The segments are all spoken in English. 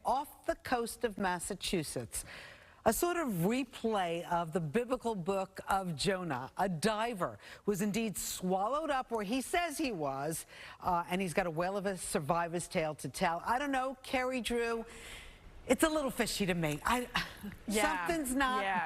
Off the coast of Massachusetts, a sort of replay of the biblical book of Jonah. A diver was indeed swallowed up where he says he was, and he's got a whale of a survivor's tale to tell. I don't know, Carrie, Drew, it's a little fishy to me. Something's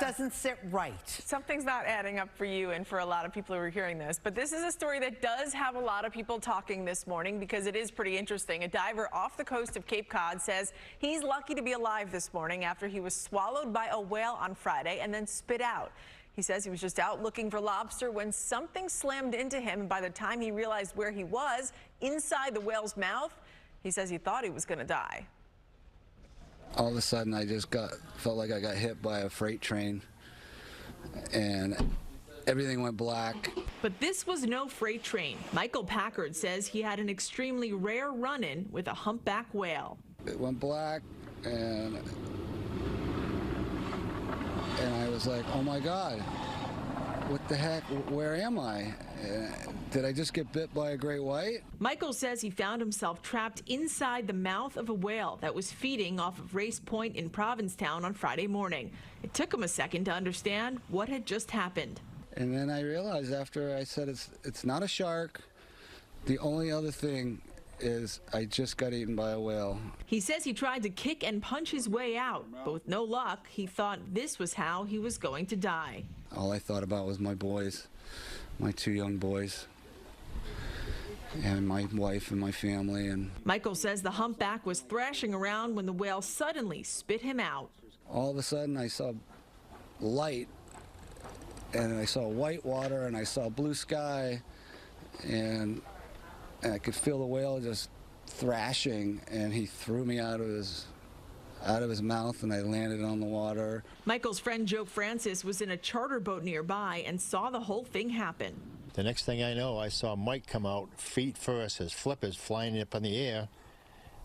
doesn't sit right. Something's not adding up for you and for a lot of people who are hearing this. But this is a story that does have a lot of people talking this morning because it is pretty interesting. A diver off the coast of Cape Cod says he's lucky to be alive this morning after he was swallowed by a whale on Friday and then spit out. He says he was just out looking for lobster when something slammed into him, and by the time he realized where he was, inside the whale's mouth, he says he thought he was going to die. All of a sudden, I just felt like I got hit by a freight train, and everything went black. But this was no freight train. Michael Packard says he had an extremely rare run-in with a humpback whale. It went black, and I was like, oh my God, what the heck, where am I? Did I just get bit by a great white? Michael says he found himself trapped inside the mouth of a whale that was feeding off of Race Point in Provincetown on Friday morning. It took him a second to understand what had just happened. And then I realized after I said it's not a shark, the only other thing is I just got eaten by a whale. He says he tried to kick and punch his way out, but with no luck, he thought this was how he was going to die. All I thought about was my boys, my two young boys, and my wife and my family. And Michael says the humpback was thrashing around when the whale suddenly spit him out. All of a sudden I saw light, and I saw white water, and I saw blue sky, and I could feel the whale just thrashing, and he threw me out of his mouth, and I landed on the water. Michael's friend Joe Francis was in a charter boat nearby and saw the whole thing happen. The next thing I know, I saw Mike come out feet first, his flippers flying up in the air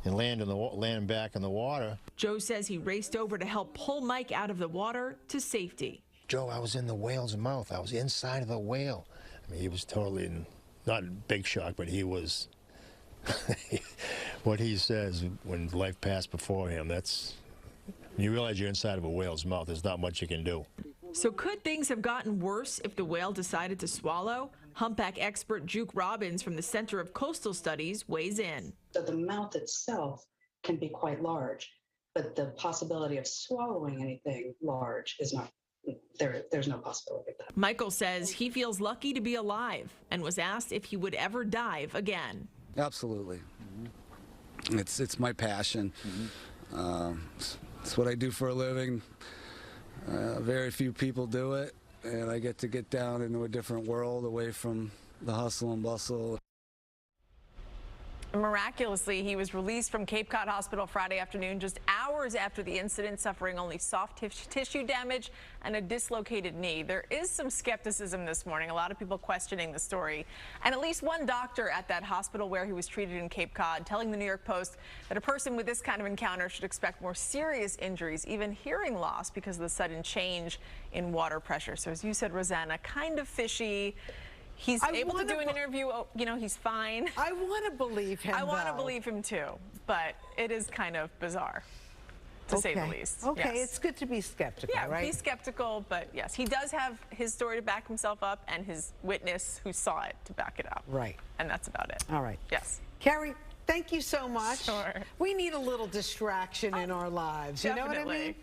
and land back in the water. Joe says he raced over to help pull Mike out of the water to safety. Joe, I was in the whale's mouth. I was inside of the whale. I mean, he was totally, not in big shock, but he was, what he says when life passed before him, that's, when you realize you're inside of a whale's mouth, there's not much you can do. So could things have gotten worse if the whale decided to swallow? Humpback expert Juke Robbins from the Center of Coastal Studies weighs in. So the mouth itself can be quite large, but the possibility of swallowing anything large is not, there's no possibility of that. Michael says he feels lucky to be alive and was asked if he would ever dive again. Absolutely. It's my passion. It's what I do for a living. Very few people do it, and I get to get down into a different world away from the hustle and bustle. Miraculously, he was released from Cape Cod Hospital Friday afternoon, just hours after the incident, suffering only soft tissue damage and a dislocated knee. There is some skepticism this morning, a lot of people questioning the story. And at least one doctor at that hospital where he was treated in Cape Cod telling the New York Post that a person with this kind of encounter should expect more serious injuries, even hearing loss, because of the sudden change in water pressure. So as you said, Rosanna, kind of fishy. He's able to do an interview, you know, he's fine. I want to believe him, I want to believe him too, but it is kind of bizarre, to say the least. Okay, yes. It's good to be skeptical, right? Be skeptical, but yes, he does have his story to back himself up and his witness who saw it to back it up. Right. And that's about it. All right. Yes. Carrie, thank you so much. Sure. We need a little distraction in our lives. Definitely. You know what I mean?